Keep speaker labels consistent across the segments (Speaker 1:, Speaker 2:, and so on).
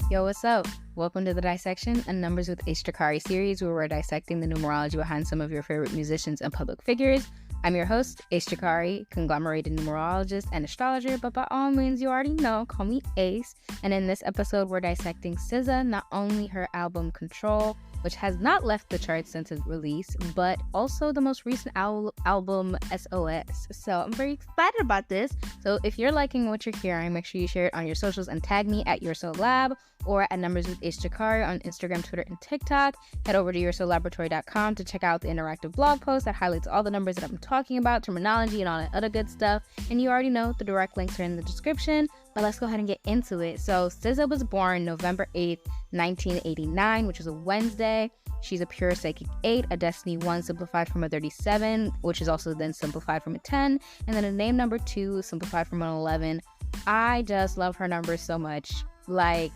Speaker 1: Yo, what's up? Welcome to the Dissection, a Numbers with Ishtakari series where we're dissecting the numerology behind some of your favorite musicians and public figures. I'm your host, Ishtakari, conglomerated numerologist and astrologer, but by all means, you already know, call me Ace. And in this episode, we're dissecting SZA, not only her album Control, which has not left the charts since its release, but also the most recent album SOS. So I'm very excited about this. So if you're liking what you're hearing, make sure you share it on your socials and tag me at YourSoulLab or at Numbers with Ishtakari on Instagram, Twitter, and TikTok. Head over to YourSoulLaboratory.com to check out the interactive blog post that highlights all the numbers that I'm talking about, terminology, and all that other good stuff. And you already know the direct links are in the description. But let's go ahead and get into it. So SZA was born November 8th, 1989, which is a Wednesday. She's a pure Psychic 8, a Destiny 1 simplified from a 37, which is also then simplified from a 10, and then a name number 2 simplified from an 11. I just love her numbers so much. Like,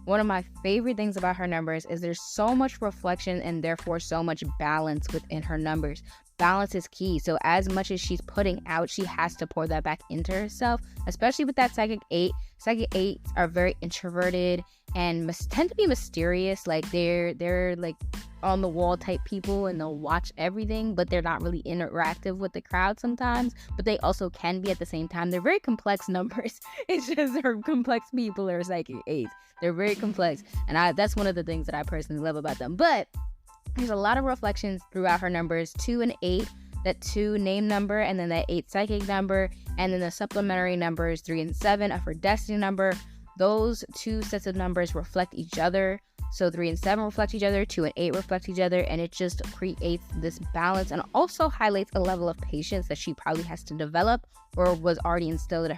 Speaker 1: One of my favorite things about her numbers is there's so much reflection and therefore so much balance within her numbers. Balance is key. So as much as she's putting out, she has to pour that back into herself, especially with that Psychic 8. Psychic 8s are very introverted and tend to be mysterious. Like they're like on the wall type people and they'll watch everything, but they're not really interactive with the crowd sometimes, but they also can be at the same time. They're very complex numbers. It's just her complex people are Psychic 8s. They're very complex. And that's one of the things that I personally love about them. But there's a lot of reflections throughout her numbers, 2 and 8, that 2 name number, and then that 8 psychic number, and then the supplementary numbers 3 and 7 of her destiny number. Those 2 sets of numbers reflect each other. So 3 and 7 reflect each other, 2 and 8 reflect each other, and it just creates this balance and also highlights a level of patience that she probably has to develop or was already instilled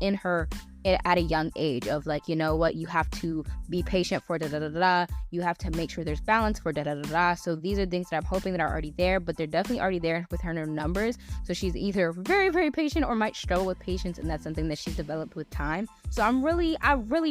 Speaker 1: in her at a young age of like, you know what, you have to be patient for da-da-da-da, you have to make sure there's balance for da-da-da-da. So these are things that I'm hoping that are already there, but they're definitely already there with her numbers. So she's either very, very patient or might struggle with patience, and that's something that she's developed with time. So I really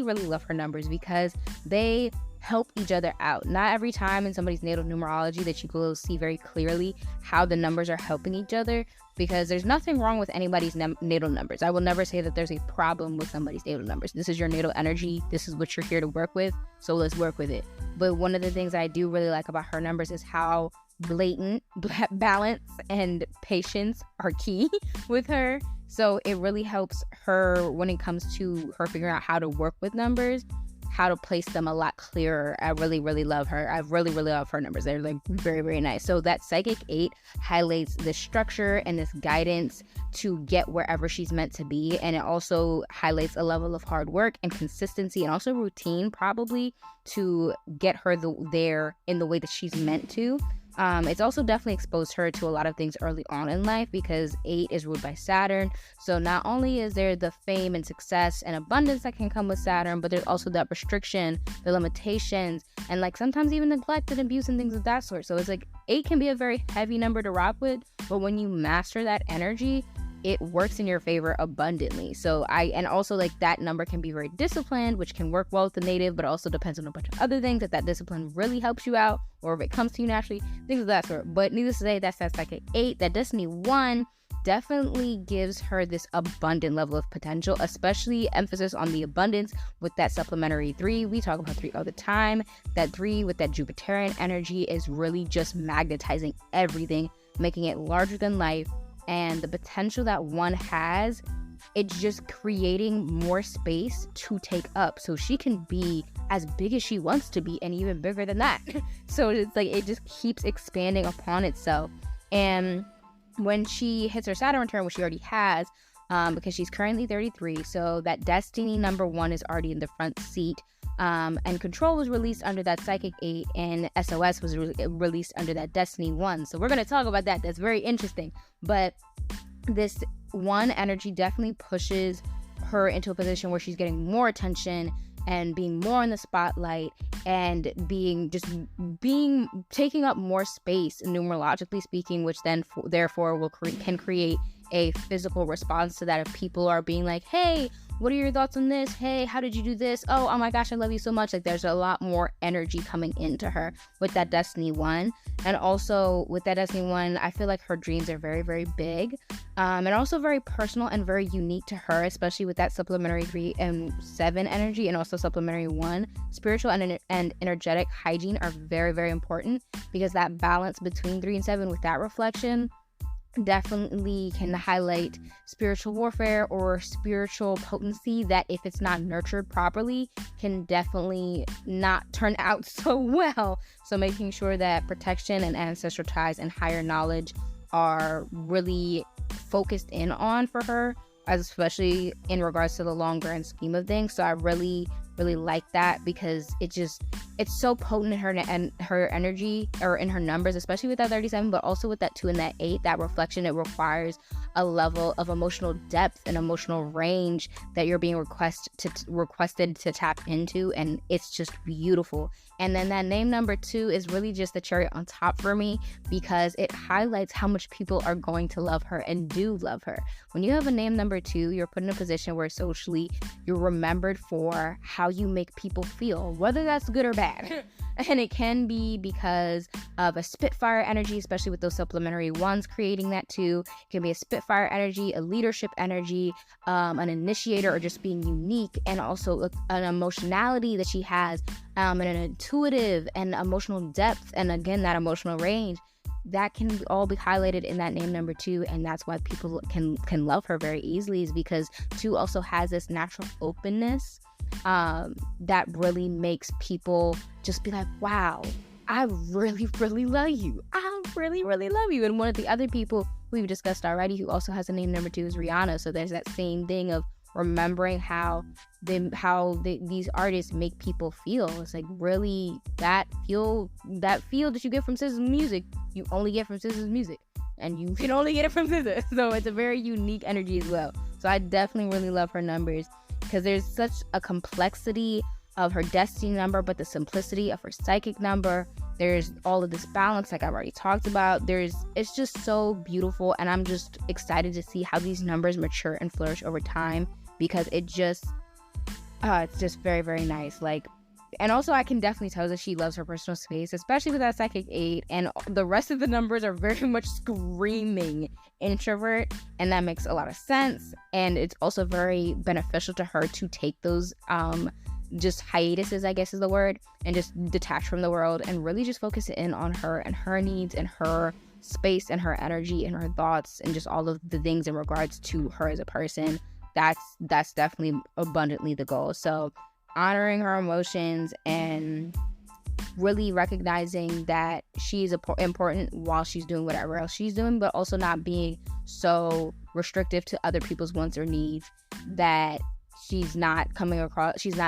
Speaker 1: love her numbers because they help each other out. Not every time in somebody's natal numerology that you can see very clearly how the numbers are helping each other, because there's nothing wrong with anybody's natal numbers. I will never say that there's a problem with somebody's natal numbers. This is your natal energy. This is what you're here to work with. So let's work with it. But one of the things I do really like about her numbers is how blatant balance and patience are key with her. So it really helps her when it comes to her figuring out how to work with numbers, how to place them a lot clearer. I really love her. I really love her numbers. They're like very, very nice. So that Psychic 8 highlights this structure and this guidance to get wherever she's meant to be. And it also highlights a level of hard work and consistency and also routine probably to get her there in the way that she's meant to. It's also definitely exposed her to a lot of things early on in life because 8 is ruled by Saturn. So not only is there the fame and success and abundance that can come with Saturn, but there's also that restriction, the limitations, and like sometimes even neglect and abuse and things of that sort. So it's like 8 can be a very heavy number to rock with, but when you master that energy, it works in your favor abundantly. So and also like that number can be very disciplined, which can work well with the native, but also depends on a bunch of other things if that discipline really helps you out or if it comes to you naturally, things of that sort. But needless to say, that's that Psychic 8. That Destiny 1 definitely gives her this abundant level of potential, especially emphasis on the abundance with that supplementary 3. We talk about 3 all the time. That 3 with that Jupiterian energy is really just magnetizing everything, making it larger than life. And the potential that 1 has, it's just creating more space to take up. So she can be as big as she wants to be and even bigger than that. So it's like it just keeps expanding upon itself. And when she hits her Saturn return, which she already has, because she's currently 33, so that Destiny number 1 is already in the front seat. And Control was released under that Psychic 8 and SOS was released under that Destiny 1. So we're going to talk about that. That's very interesting. But this 1 energy definitely pushes her into a position where she's getting more attention and being more in the spotlight and taking up more space numerologically speaking, which then therefore can create a physical response to that. If people are being like, hey, what are your thoughts on this? Hey, how did you do this? Oh my gosh, I love you so much. Like, there's a lot more energy coming into her with that Destiny 1. And also with that Destiny 1, I feel like her dreams are very, very big, and also very personal and very unique to her, especially with that supplementary 3 and 7 energy, and also supplementary 1. Spiritual and energetic hygiene are very, very important, because that balance between 3 and 7 with that reflection definitely can highlight spiritual warfare or spiritual potency that, if it's not nurtured properly, can definitely not turn out so well. So making sure that protection and ancestral ties and higher knowledge are really focused in on for her, especially in regards to the long grand scheme of things. So I really like that, because it's so potent in her and her energy, or in her numbers, especially with that 37, but also with that 2 and that 8, that reflection. It requires a level of emotional depth and emotional range that you're being requested to tap into, and it's just beautiful. And then that name number 2 is really just the cherry on top for me, because it highlights how much people are going to love her and do love her. When you have a name number 2, you're put in a position where socially you're remembered for how you make people feel, whether that's good or bad. And it can be because of a Spitfire energy, especially with those supplementary 1s creating that 2. It can be a Spitfire energy, a leadership energy, an initiator, or just being unique, and also an emotionality that she has, and an intuitive and emotional depth, and again, that emotional range. That can all be highlighted in that name number 2, and that's why people can love her very easily, is because 2 also has this natural openness that really makes people just be like, wow, I really, really love you. I really, really love you. And one of the other people we've discussed already who also has a name number 2 is Rihanna. So there's that same thing of remembering how these artists make people feel. It's like, really, that feel that you get from SZA's music, you only get from SZA's music, and you can only get it from SZA. So it's a very unique energy as well. So I definitely really love her numbers, because there's such a complexity of her destiny number, but the simplicity of her psychic number. There's all of this balance, like I've already talked about. It's just so beautiful, and I'm just excited to see how these numbers mature and flourish over time, because it's just very, very nice. Like, and also I can definitely tell that she loves her personal space, especially with that psychic 8, and the rest of the numbers are very much screaming introvert, and that makes a lot of sense. And it's also very beneficial to her to take those just hiatuses, I guess is the word, and just detach from the world and really just focus in on her and her needs and her space and her energy and her thoughts and just all of the things in regards to her as a person. That's definitely abundantly the goal. So honoring her emotions and really recognizing that she's important while she's doing whatever else she's doing, but also not being so restrictive to other people's wants or needs that she's not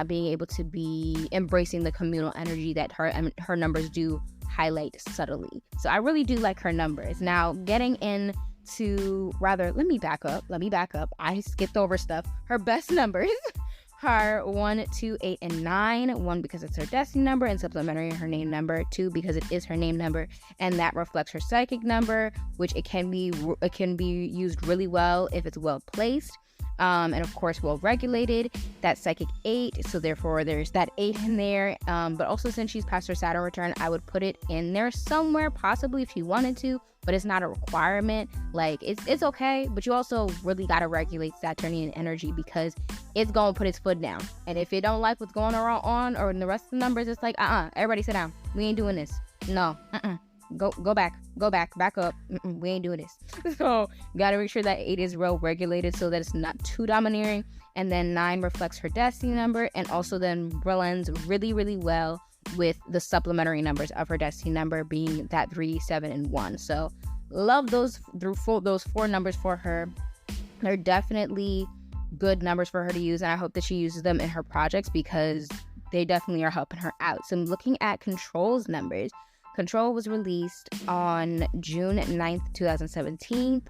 Speaker 1: being able to be embracing the communal energy that her numbers do highlight subtly. So I really do like her numbers. Now, getting into let me back up. I skipped over stuff. Her best numbers are 1, 2, 8, and 9. 1 because it's her destiny number and supplementary her name number. 2 because it is her name number, and that reflects her psychic number, which it can be used really well if it's well placed. And of course well regulated. That psychic 8, so therefore there's that 8 in there, but also since she's past her Saturn return, I would put it in there somewhere, possibly if you wanted to, but it's not a requirement. Like, it's okay, but you also really got to regulate Saturnian energy, because it's gonna put its foot down, and if it don't like what's going on or in the rest of the numbers, it's like, everybody sit down, we ain't doing this. No, Go back up. We ain't doing this. So gotta make sure that 8 is well regulated so that it's not too domineering. And then 9 reflects her destiny number, and also then blends really, really well with the supplementary numbers of her destiny number, being that 3, 7, and 1. So love those 4 numbers for her. They're definitely good numbers for her to use, and I hope that she uses them in her projects, because they definitely are helping her out. So I'm looking at Control's numbers. Control was released on June 9th, 2017,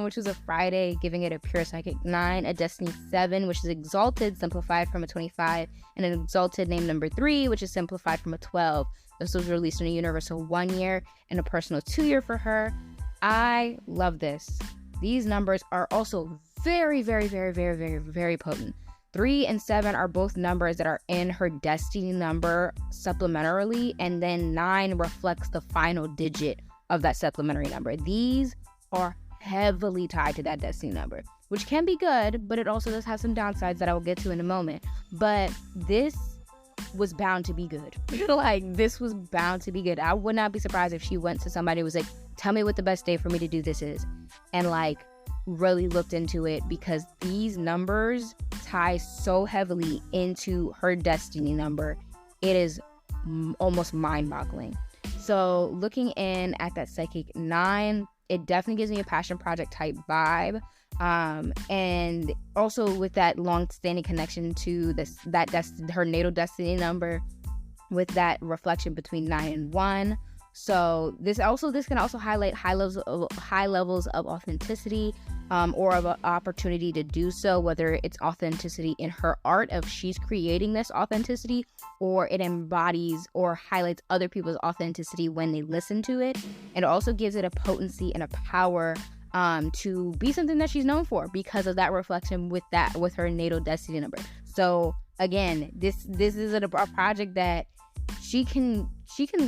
Speaker 1: which was a Friday, giving it a pure psychic 9, a destiny 7, which is exalted, simplified from a 25, and an exalted name number 3, which is simplified from a 12. This was released in a universal 1 year and a personal 2 year for her. I love this. these numbers are also very, very, very, very, very, very potent. 3 and 7 are both numbers that are in her destiny number supplementarily, and then 9 reflects the final digit of that supplementary number. These are heavily tied to that destiny number, which can be good, but it also does have some downsides that I will get to in a moment. But this was bound to be good. Like, this was bound to be good. I would not be surprised if she went to somebody who was like, tell me what the best day for me to do this is, and like really looked into it, because these numbers tie so heavily into her destiny number. It is almost mind-boggling. So looking in at that Psychic 9, it definitely gives me a passion project type vibe. And also with that long-standing connection to her natal destiny number, with that reflection between 9 and 1. So this can also highlight high levels of authenticity, or of an opportunity to do so, whether it's authenticity in her art of she's creating this authenticity, or it embodies or highlights other people's authenticity when they listen to it. And it also gives it a potency and a power to be something that she's known for because of that reflection with her natal destiny number. So again, this is a project that she can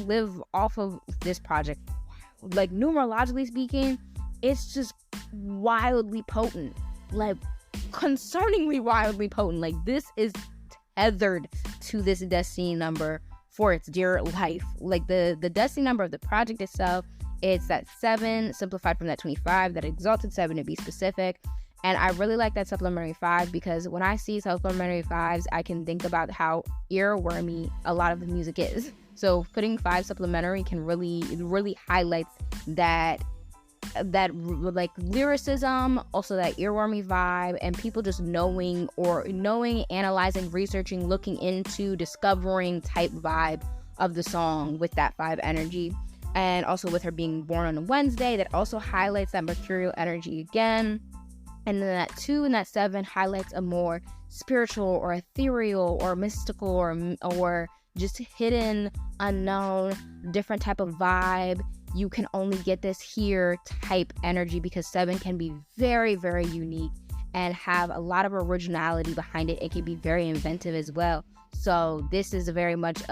Speaker 1: live off of. This project, like, numerologically speaking, it's just wildly potent, like concerningly wildly potent. Like, this is tethered to this destiny number for its dear life. Like, the destiny number of the project itself, it's that 7 simplified from that 25, that exalted 7 to be specific. And I really like that supplementary 5, because when I see supplementary 5s, I can think about how earwormy a lot of the music is. So putting 5 supplementary can really highlights that like lyricism, also that earwormy vibe, and people just knowing, analyzing, researching, looking into, discovering type vibe of the song with that 5 energy. And also with her being born on a Wednesday, that also highlights that mercurial energy again. And then that 2 and that 7 highlights a more spiritual or ethereal or mystical or just hidden, unknown, different type of vibe. You can only get this here type energy, because 7 can be very, very unique and have a lot of originality behind it. It can be very inventive as well. So this is very much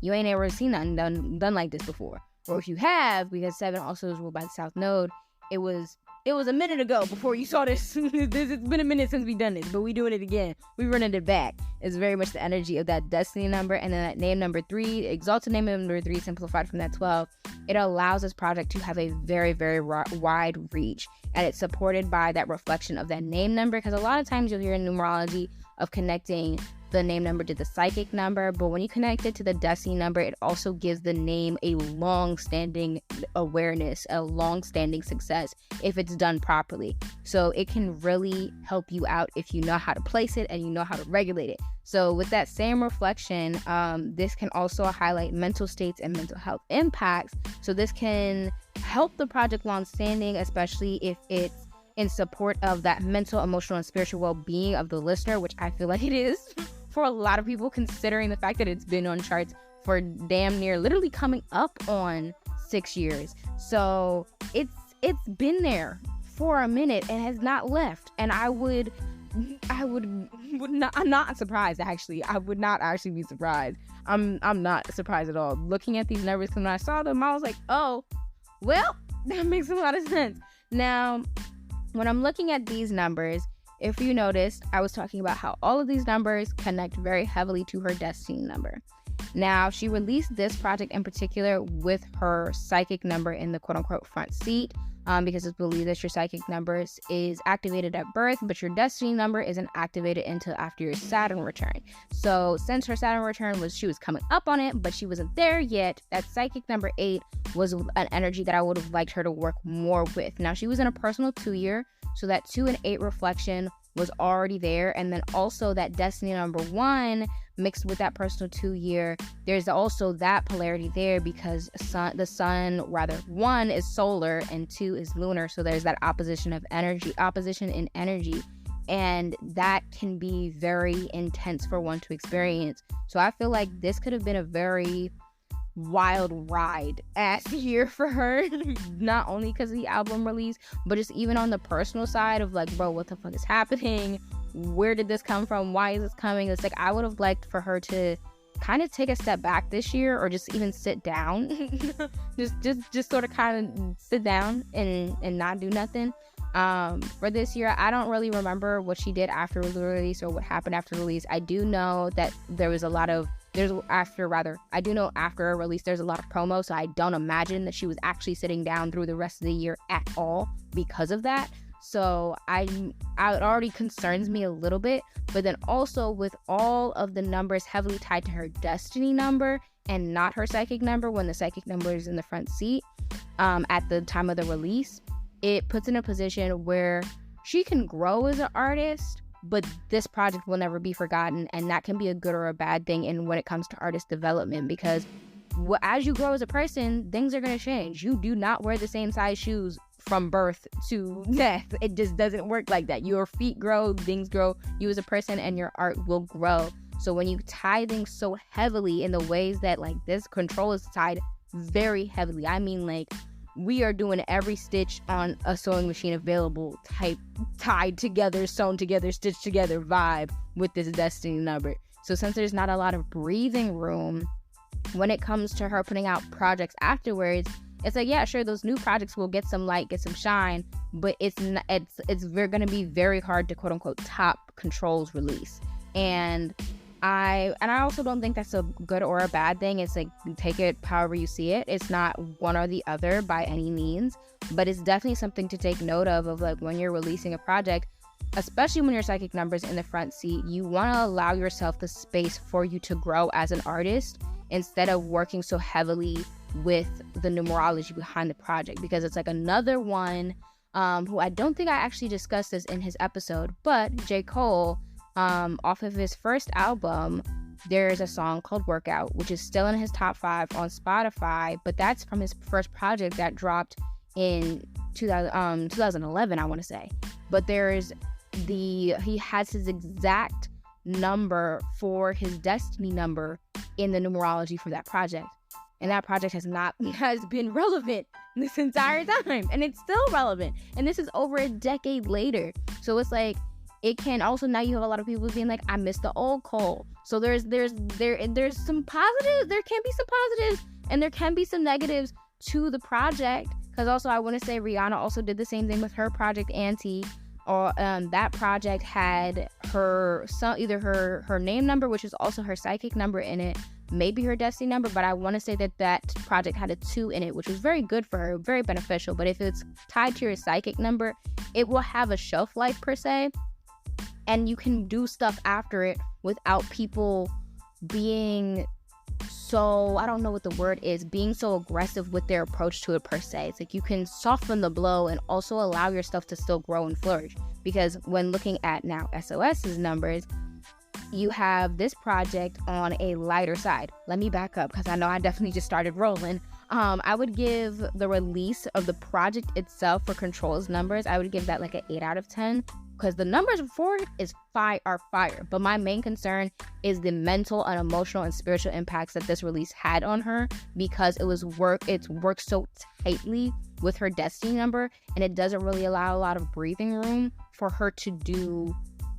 Speaker 1: you ain't ever seen nothing done like this before. Or if you have, because 7 also is ruled by the South Node, it was a minute ago before you saw this. It's been a minute since we done this, but we doing it again. We running it back. It's very much the energy of that destiny number. And then that name number 3, exalted name number 3, simplified from that 12. It allows this project to have a very, very wide reach. And it's supported by that reflection of that name number. Because a lot of times you'll hear in numerology of connecting the name number to the psychic number, but when you connect it to the destiny number, it also gives the name a long-standing awareness, a long-standing success if it's done properly. So it can really help you out if you know how to place it and you know how to regulate it. So with that same reflection, this can also highlight mental states and mental health impacts. So this can help the project long-standing, especially if it's in support of that mental, emotional, and spiritual well-being of the listener, which I feel like it is for a lot of people, considering the fact that it's been on charts for damn near literally coming up on 6 years. So it's been there for a minute and has not left. And I'm not surprised, actually. I would not actually be surprised. I'm not surprised at all. Looking at these numbers, when I saw them, I was like, oh, well, that makes a lot of sense. Now, when I'm looking at these numbers, if you noticed, I was talking about how all of these numbers connect very heavily to her destiny number. Now, she released this project in particular with her psychic number in the quote-unquote front seat, because it's believed that your psychic number is activated at birth, but your destiny number isn't activated until after your Saturn return. So since her Saturn return she was coming up on it, but she wasn't there yet, that psychic number 8 was an energy that I would have liked her to work more with. Now, she was in a personal 2-year, so that 2 and 8 reflection was already there. And then also that destiny number 1 mixed with that personal 2-year, there's also that polarity there, because the sun, 1 is solar and 2 is lunar. So there's that opposition in energy. And that can be very intense for one to experience. So I feel like this could have been a very wild ride ass year for her. Not only because of the album release, but just even on the personal side of like, bro, what the fuck is happening? Where did this come from? Why is this coming? It's like, I would have liked for her to kind of take a step back this year, or just even sit down. just sort of kind of sit down and not do nothing. For this year, I don't really remember what she did after the release or what happened after the release. I do know that I do know after a release there's a lot of promo, so I don't imagine that she was actually sitting down through the rest of the year at all because of that. So it already concerns me a little bit. But then also with all of the numbers heavily tied to her destiny number and not her psychic number, when the psychic number is in the front seat at the time of the release, it puts in a position where she can grow as an artist, but this project will never be forgotten. And that can be a good or a bad thing in when it comes to artist development, because as you grow as a person, things are going to change. You do not wear the same size shoes from birth to death. It just doesn't work like that. Your feet grow, things grow, you as a person and your art will grow. So when you tie things so heavily in the ways that like this, control is tied very heavily. I mean, like, we are doing every stitch on a sewing machine available type, tied together, sewn together, stitched together vibe with this destiny number. So since there's not a lot of breathing room when it comes to her putting out projects afterwards, it's like, yeah, sure, those new projects will get some light, get some shine, but it's going to be very hard to quote unquote top Control's release. And I also don't think that's a good or a bad thing. It's like, take it however you see it. It's not one or the other by any means, but it's definitely something to take note of like when you're releasing a project, especially when your psychic number's in the front seat. You want to allow yourself the space for you to grow as an artist instead of working so heavily with the numerology behind the project, because it's like another one who I don't think I actually discussed this in his episode, but J. Cole, off of his first album, there's a song called Workout, which is still in his top 5 on Spotify, but that's from his first project that dropped in 2011, I want to say. But he has his exact number for his destiny number in the numerology for that project. And that project has been relevant this entire time. And it's still relevant. And this is over a decade later. So it's like, it can also, now you have a lot of people being like, I miss the old Cole. So there's some positives, there can be some positives, and there can be some negatives to the project. Because also I want to say Rihanna also did the same thing with her project Auntie. Or that project had either her name number, which is also her psychic number in it, maybe her destiny number, but I want to say that project had a 2 in it, which was very good for her, very beneficial. But if it's tied to your psychic number, it will have a shelf life per se, and you can do stuff after it without people being so, I don't know what the word is, being so aggressive with their approach to it per se. It's like you can soften the blow and also allow your stuff to still grow and flourish. Because when looking at now SOS's numbers, you have this project on a lighter side. Let me back up because I know I definitely just started rolling. I would give the release of the project itself for Control's numbers, I would give that like an 8 out of 10. Because the numbers before it are fire. But my main concern is the mental and emotional and spiritual impacts that this release had on her, because it's worked so tightly with her destiny number, and it doesn't really allow a lot of breathing room for her to do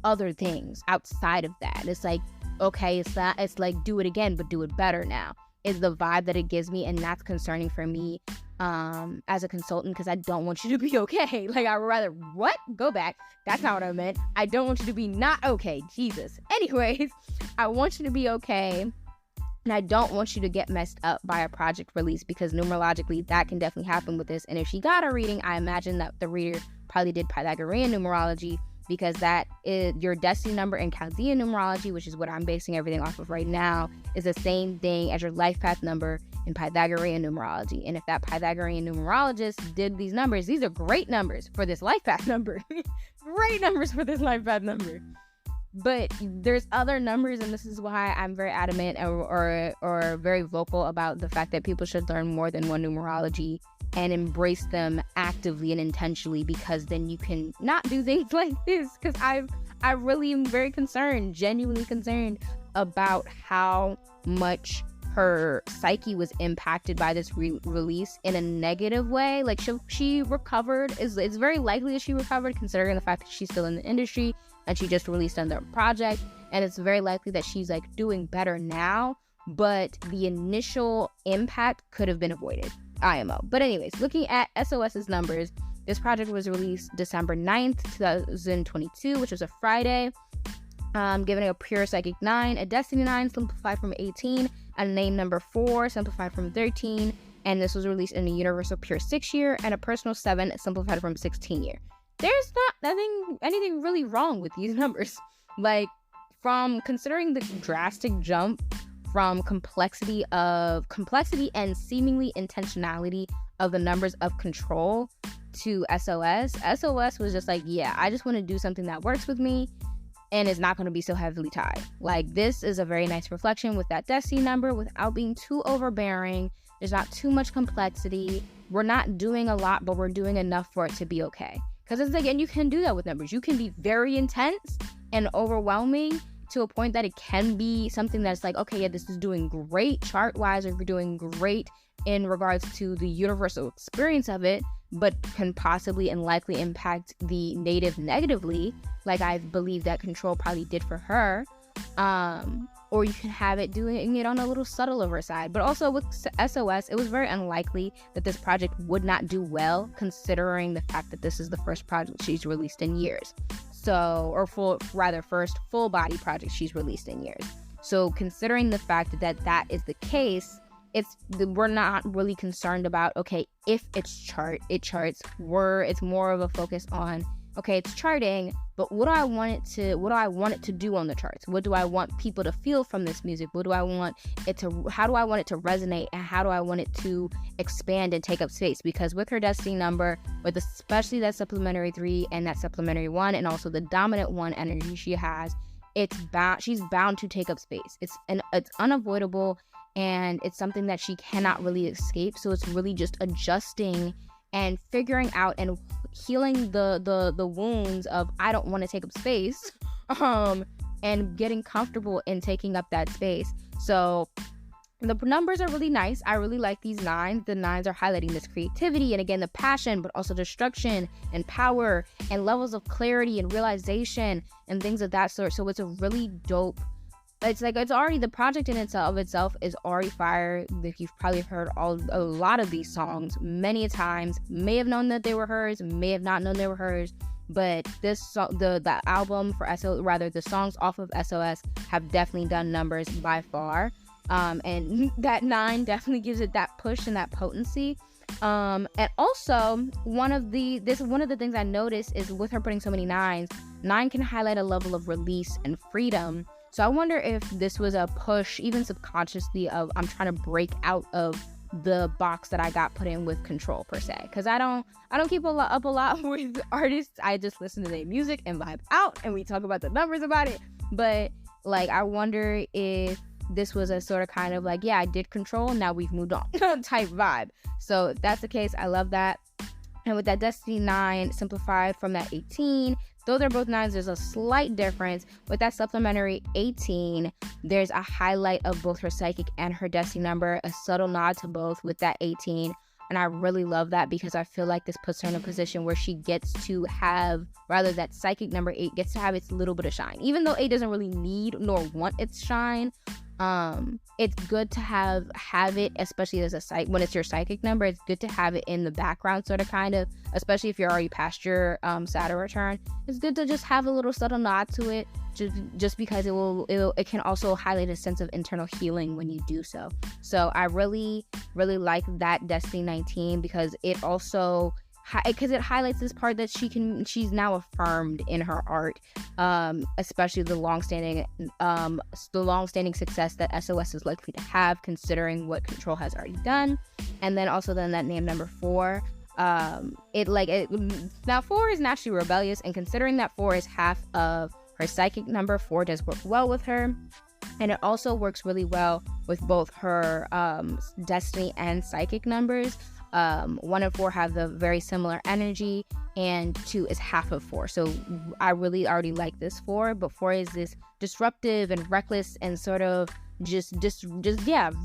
Speaker 1: other things outside of that. It's like, okay, it's like do it again, but do it better now, is the vibe that it gives me, and that's concerning for me as a consultant, because I don't want you to be okay. Like, I would rather, what? Go back. That's not what I meant. I don't want you to be not okay. Jesus. Anyways, I want you to be okay, and I don't want you to get messed up by a project release, because numerologically, that can definitely happen with this. And if she got a reading, I imagine that the reader probably did Pythagorean numerology, because that is your destiny number in Chaldean numerology, which is what I'm basing everything off of right now, is the same thing as your life path number in Pythagorean numerology. And if that Pythagorean numerologist did these numbers, these are great numbers for this life path number. Great numbers for this life path number. But there's other numbers, and this is why I'm very adamant or very vocal about the fact that people should learn more than one numerology and embrace them actively and intentionally, because then you can not do things like this. Because I really am very concerned, genuinely concerned about how much her psyche was impacted by this release in a negative way. Like she recovered. It's very likely that she recovered, considering the fact that she's still in the industry and she just released another project, and it's very likely that she's like doing better now, but the initial impact could have been avoided. IMO. But anyways, looking at SOS's numbers, this project was released December 9th, 2022, which was a Friday, giving it a pure psychic 9, a destiny 9 simplified from 18, a name number 4 simplified from 13, and this was released in a universal pure 6 year, and a personal 7 simplified from 16 year. There's not anything really wrong with these numbers. Like, from considering the drastic jump from complexity and seemingly intentionality of the numbers of control to SOS was just like, yeah, I just want to do something that works with me and is not going to be so heavily tied. Like, this is a very nice reflection with that destiny number without being too overbearing. There's not too much complexity. We're not doing a lot, but we're doing enough for it to be okay. Because it's like, and you can do that with numbers. You can be very intense and overwhelming to a point that it can be something that's like, okay, yeah, this is doing great chart-wise, or you're doing great in regards to the universal experience of it, but can possibly and likely impact the native negatively, like I believe that control probably did for her. Or you can have it doing it on a little subtler side. But also with SOS, it was very unlikely that this project would not do well, considering the fact that this is the first project she's released in years. First full body project she's released in years. So considering the fact that is the case, we're not really concerned about, okay, if it charts. It's more of a focus on, okay, it's charting, but what do I want it to do on the charts? What do I want people to feel from this music? How do I want it to resonate, and how do I want it to expand and take up space? Because with her destiny number, with especially that supplementary 3 and that supplementary 1, and also the dominant 1 energy she has, she's bound to take up space. It's unavoidable, and it's something that she cannot really escape. So it's really just adjusting and figuring out and healing the wounds of, I don't want to take up space, and getting comfortable in taking up that space. So the numbers are really nice. I really like these 9s. The 9s are highlighting this creativity and, again, the passion, but also destruction and power and levels of clarity and realization and things of that sort. So it's a really dope. It's already, the project in itself is already fire. Like, you've probably heard a lot of these songs many times, may have known that they were hers, may have not known they were hers, but the album for the songs off of SOS have definitely done numbers by far. And that 9 definitely gives it that push and that potency. And also one of the things I noticed is, with her putting so many 9s, 9 can highlight a level of release and freedom. So I wonder if this was a push, even subconsciously, of, I'm trying to break out of the box that I got put in with control, per se. Because I don't keep up a lot with artists. I just listen to their music and vibe out, and we talk about the numbers about it. But, like, I wonder if this was a sort of kind of like, yeah, I did control, now we've moved on type vibe. So if that's the case, I love that. And with that destiny 9 simplified from that 18, though they're both 9s, there's a slight difference. With that supplementary 18, there's a highlight of both her psychic and her destiny number, a subtle nod to both with that 18. And I really love that, because I feel like this puts her in a position where she gets to have, rather, that psychic number 8 gets to have its little bit of shine. Even though 8 doesn't really need nor want its shine, it's good to have it, especially as when it's your psychic number. It's good to have it in the background, sort of, kind of, especially if you're already past your Saturn return. It's good to just have a little subtle nod to it, just because it can also highlight a sense of internal healing when you do so. So I really, really like that destiny 19, because it also, because it highlights this part that she's now affirmed in her art, especially the long-standing success that SOS is likely to have, considering what control has already done. And then also that name number 4, now 4 is naturally rebellious, and considering that 4 is half of her psychic number, 4 does work well with her. And it also works really well with both her destiny and psychic numbers. 1 and 4 have the very similar energy, and 2 is half of 4. So I really already like this 4, but 4 is this disruptive and reckless and sort of disruptive,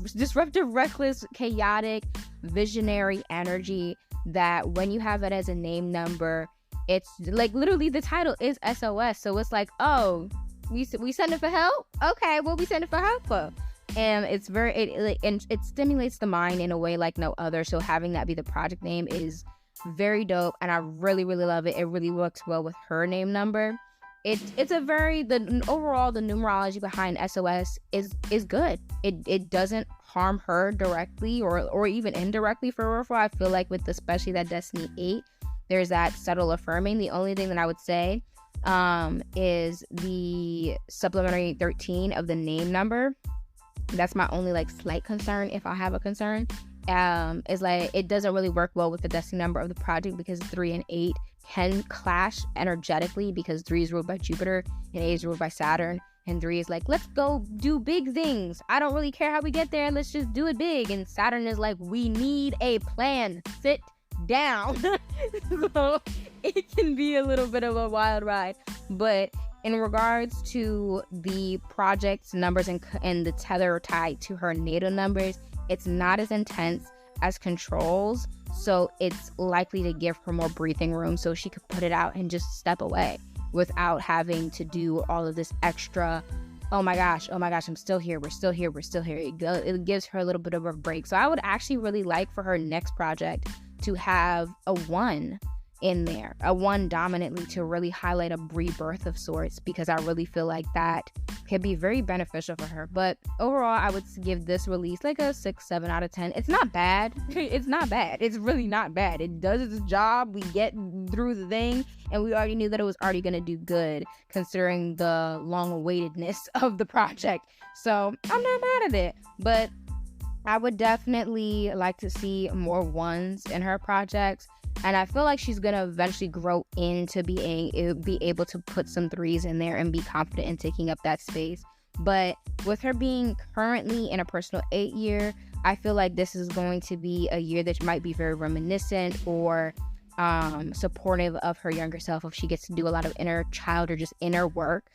Speaker 1: reckless, chaotic, visionary energy that when you have it as a name number, it's like literally the title is SOS. So it's like, oh, we sending for help? Okay, what we sending for help for? And it's it stimulates the mind in a way like no other. So having that be the project name is very dope, and I really, really love it. It really works well with her name number. It's a very, the numerology behind SOS is good. It doesn't harm her directly or even indirectly for real. I feel like with especially that Destiny 8, there's that subtle affirming. The only thing that I would say is the supplementary 13 of the name number. That's my only like slight concern, if I have a concern. Is like it doesn't really work well with the destiny number of the project, because 3 and 8 can clash energetically, because 3 is ruled by Jupiter and 8 is ruled by Saturn, and 3 is like, let's go do big things, I don't really care how we get there, let's just do it big, and Saturn is like, we need a plan, sit down. So it can be a little bit of a wild ride. But in regards to the project's numbers and the tether tied to her natal numbers, it's not as intense as Control's, so it's likely to give her more breathing room so she could put it out and just step away without having to do all of this extra, oh my gosh, I'm still here, we're still here. It gives her a little bit of a break. So I would actually really like for her next project to have a 1 in there, a 1 dominantly, to really highlight a rebirth of sorts, because I really feel like that could be very beneficial for her. But overall, I would give this release like a 6-7 out of 10. It's not bad. It's not bad. It's really not bad. It does its job. We get through the thing, and we already knew that it was already going to do good considering the long-awaikedness of the project. So I'm not mad at it, but I would definitely like to see more 1s in her projects. And I feel like she's going to eventually grow into be able to put some 3s in there and be confident in taking up that space. But with her being currently in a personal 8 year, I feel like this is going to be a year that might be very reminiscent or supportive of her younger self, if she gets to do a lot of inner child or just inner work,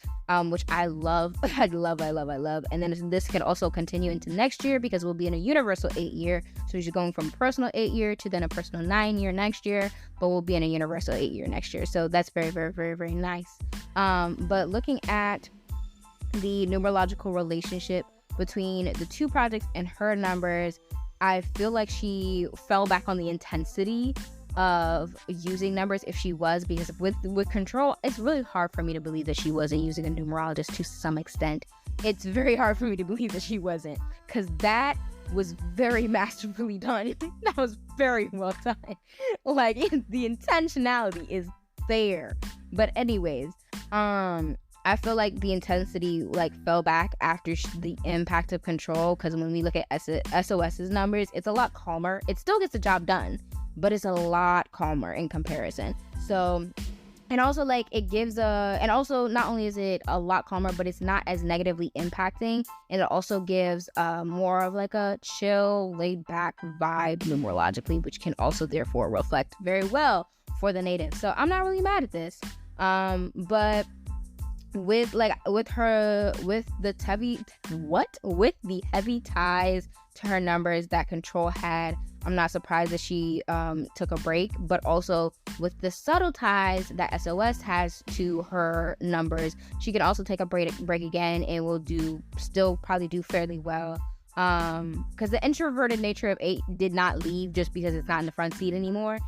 Speaker 1: which I love. I love. And then this can also continue into next year, because we'll be in a universal 8 year. So she's going from personal 8 year to then a personal 9 year next year, but we'll be in a universal 8 year next year. So that's very, very, very, very nice. But looking at the numerological relationship between the two projects and her numbers, I feel like she fell back on the intensity of using numbers if she was, because with Control, it's really hard for me to believe that she wasn't using a numerologist to some extent. It's very hard for me to believe that she wasn't, because that was very masterfully done. That was very well done. Like, the intentionality is there. But anyways, I feel like the intensity like fell back after the impact of Control, because when we look at SOS's numbers, it's a lot calmer. It still gets the job done, but it's a lot calmer in comparison. So, and also like it gives and also not only is it a lot calmer, but it's not as negatively impacting, and it also gives more of like a chill, laid back vibe numerologically, which can also therefore reflect very well for the native. So I'm not really mad at this. But with the heavy ties to her numbers that Control had, I'm not surprised that she took a break. But also with the subtle ties that SOS has to her numbers, she can also take a break again, and will still probably do fairly well. Because the introverted nature of 8 did not leave just because it's not in the front seat anymore.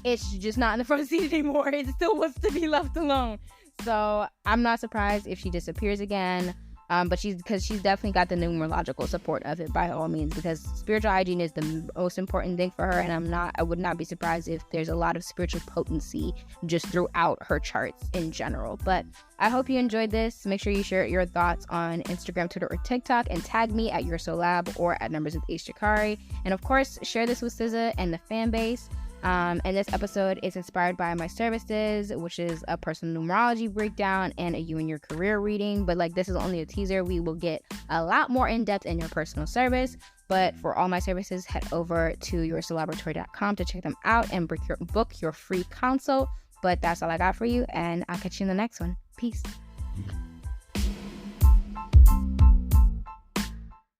Speaker 1: It's just not in the front seat anymore. It still wants to be left alone. So I'm not surprised if she disappears again. But she's definitely got the numerological support of it by all means, because spiritual hygiene is the most important thing for her, and I would not be surprised if there's a lot of spiritual potency just throughout her charts in general. But I hope you enjoyed this. Make sure you share your thoughts on Instagram, Twitter, or TikTok, and tag me at YourSoulLab or at Numbers with Ishtakari. And of course, share this with SZA and the fan base. And this episode is inspired by my services, which is a personal numerology breakdown and a you and your career reading. But like, this is only a teaser. We will get a lot more in depth in your personal service. But for all my services, head over to yoursoulaboratory.com to check them out and book your free consult. But that's all I got for you, and I'll catch you in the next one. Peace.